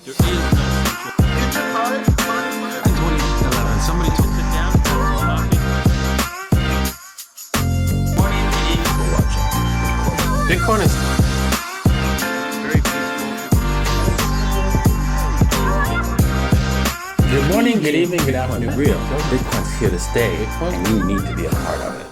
There is no central. In 2011, somebody took it down. Morning meeting. Bitcoin is Very peaceful. good morning, good evening, good afternoon. Real Bitcoin's here to stay, and you need to be a part of it.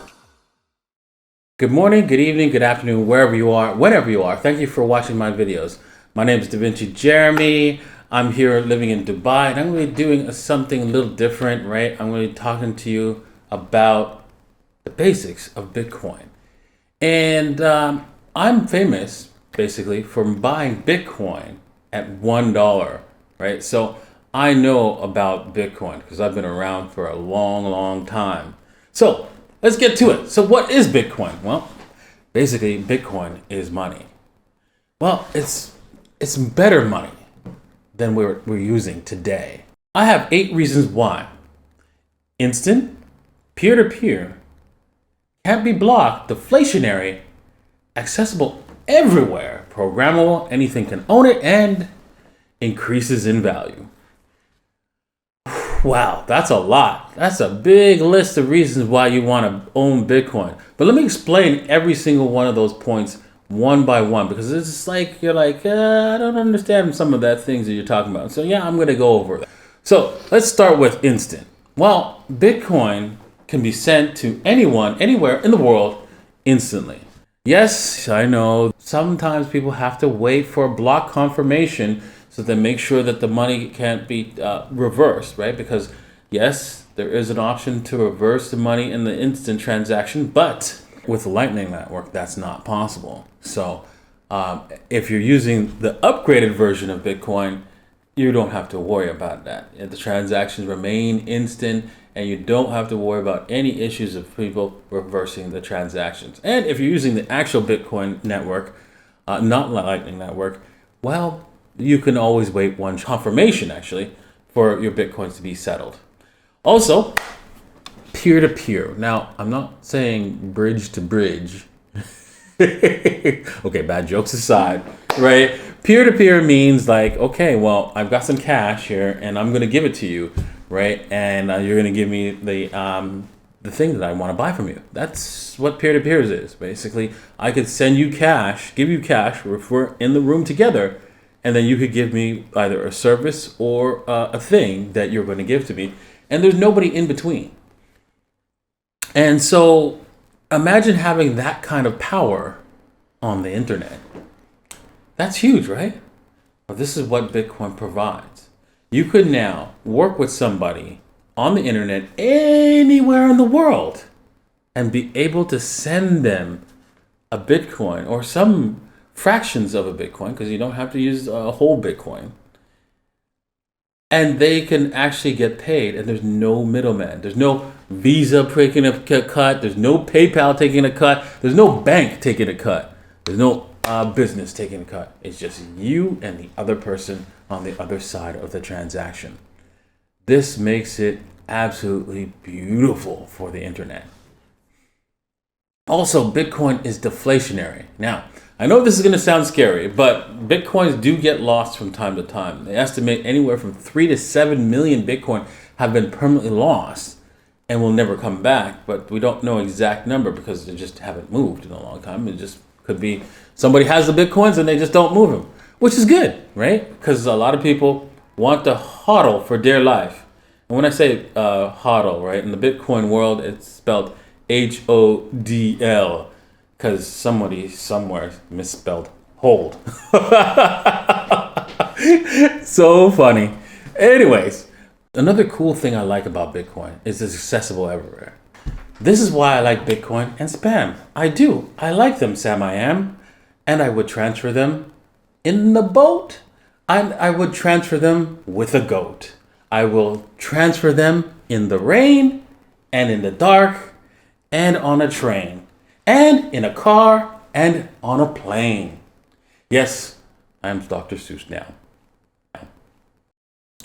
Good morning, good evening, good afternoon, wherever you are, whenever you are. Thank you for watching my videos. My name is Da Vinci Jeremy. I'm here living in Dubai, and I'm going to be doing something a little different, right? I'm going to be talking to you about the basics of Bitcoin. And I'm famous, basically, for buying Bitcoin at $1, right? So I know about Bitcoin because I've been around for a long, long time. So let's get to it. So what is Bitcoin? Well, basically, Bitcoin is money. Well, it's better money than we're using today. I have 8 reasons why. Instant, peer-to-peer, can't be blocked, deflationary, accessible everywhere, programmable, anything can own it, and increases in value. Wow, that's a lot. That's a big list of reasons why you want to own Bitcoin. But let me explain every single one of those points one by one, because it's just like you're like, I don't understand some of that things that you're talking about. So yeah, I'm going to go over that. So let's start with instant. Well, Bitcoin can be sent to anyone, anywhere in the world instantly. Yes, I know sometimes people have to wait for a block confirmation so they make sure that the money can't be reversed, right? Because yes, there is an option to reverse the money in the instant transaction, but with the Lightning Network, that's not possible. So if you're using the upgraded version of Bitcoin, you don't have to worry about that. The transactions remain instant, and you don't have to worry about any issues of people reversing the transactions. And if you're using the actual Bitcoin network, not Lightning Network, well, you can always wait one confirmation, actually, for your Bitcoins to be settled. Also, peer-to-peer. Now, I'm not saying bridge to bridge. Okay, bad jokes aside, right? Peer-to-peer means like, okay, well, I've got some cash here, and I'm going to give it to you, right? And you're going to give me the thing that I want to buy from you. That's what peer-to-peer is. Basically, I could send you cash, give you cash, if we're in the room together, and then you could give me either a service or a thing that you're going to give to me, and there's nobody in between. And so imagine having that kind of power on the internet. That's huge, right? Well, this is what Bitcoin provides. You could now work with somebody on the internet anywhere in the world and be able to send them a Bitcoin or some fractions of a Bitcoin, because you don't have to use a whole Bitcoin. And they can actually get paid, and there's no middleman. There's no Visa taking a cut. There's no PayPal taking a cut. There's no bank taking a cut. There's no business taking a cut. It's just you and the other person on the other side of the transaction. This makes it absolutely beautiful for the internet. Also, Bitcoin is deflationary. Now, I know this is going to sound scary, but Bitcoins do get lost from time to time. They estimate anywhere from 3 to 7 million Bitcoin have been permanently lost and will never come back. But we don't know exact number because they just haven't moved in a long time. It just could be somebody has the Bitcoins and they just don't move them, which is good, right? Because a lot of people want to hodl for dear life. And when I say hodl, right, in the Bitcoin world, it's spelled HODL. Because somebody somewhere misspelled hold. So funny. Anyways, another cool thing I like about Bitcoin is it's accessible everywhere. This is why I like Bitcoin and spam. I do. I like them, Sam I am. And I would transfer them in the boat. And I would transfer them with a goat. I will transfer them in the rain and in the dark and on a train. And in a car, and on a plane. Yes, I'm Dr. Seuss now.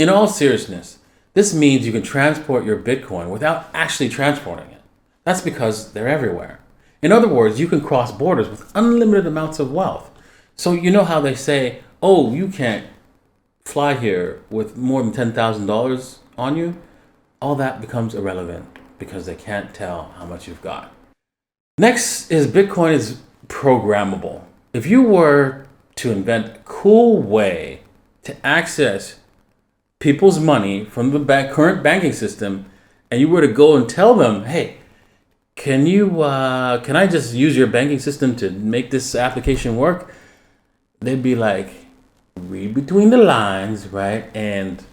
In all seriousness, this means you can transport your Bitcoin without actually transporting it. That's because they're everywhere. In other words, you can cross borders with unlimited amounts of wealth. So you know how they say, oh, you can't fly here with more than $10,000 on you, all that becomes irrelevant because they can't tell how much you've got. Next is Bitcoin is programmable. If you were to invent a cool way to access people's money from the current banking system, and you were to go and tell them, hey, can I just use your banking system to make this application work? They'd be like, read between the lines, right? And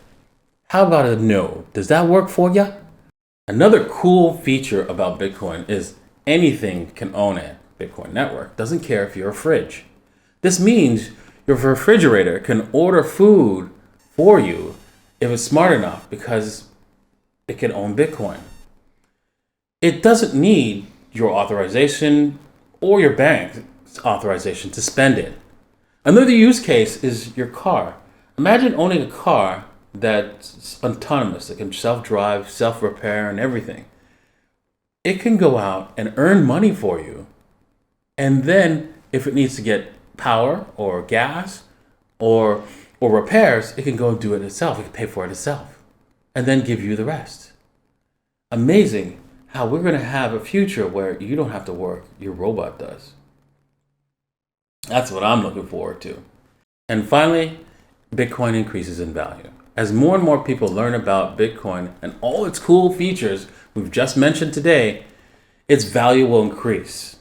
how about a no? Does that work for you? Another cool feature about Bitcoin is anything can own it. Bitcoin network doesn't care if you're a fridge. This means your refrigerator can order food for you if it's smart enough because it can own Bitcoin. It doesn't need your authorization or your bank's authorization to spend it. Another use case is your car. Imagine owning a car that's autonomous, that can self-drive, self-repair, and everything. It can go out and earn money for you. And then if it needs to get power or gas or repairs, it can go and do it itself. It can pay for it itself and then give you the rest. Amazing how we're going to have a future where you don't have to work, your robot does. That's what I'm looking forward to. And finally, Bitcoin increases in value. As more and more people learn about Bitcoin and all its cool features we've just mentioned today, its value will increase.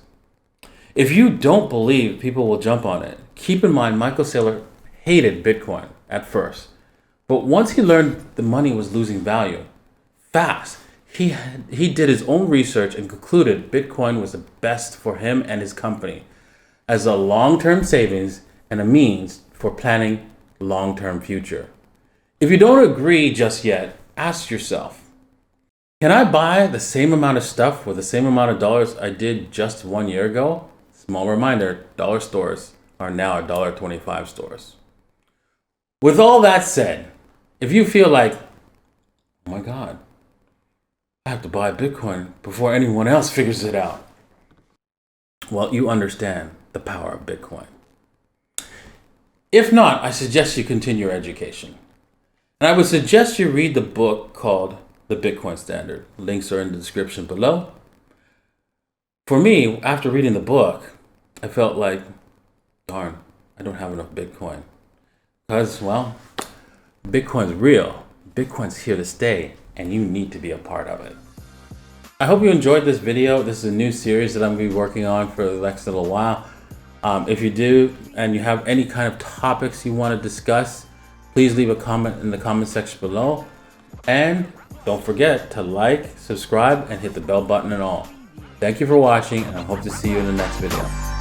If you don't believe people will jump on it, keep in mind Michael Saylor hated Bitcoin at first. But once he learned the money was losing value fast, he did his own research and concluded Bitcoin was the best for him and his company as a long-term savings and a means for planning long-term future. If you don't agree just yet, ask yourself, can I buy the same amount of stuff with the same amount of dollars I did just 1 year ago? Small reminder, dollar stores are now $1.25 stores. With all that said, if you feel like, oh my God, I have to buy Bitcoin before anyone else figures it out, well, you understand the power of Bitcoin. If not, I suggest you continue your education. And I would suggest you read the book called The Bitcoin Standard. Links are in the description below. For me, after reading the book, I felt like, darn, I don't have enough Bitcoin. Because, well, Bitcoin's real. Bitcoin's here to stay, and you need to be a part of it. I hope you enjoyed this video. This is a new series that I'm going to be working on for the next little while. If you do, and you have any kind of topics you want to discuss, please leave a comment in the comment section below. And don't forget to like, subscribe, and hit the bell button and all. Thank you for watching, and I hope to see you in the next video.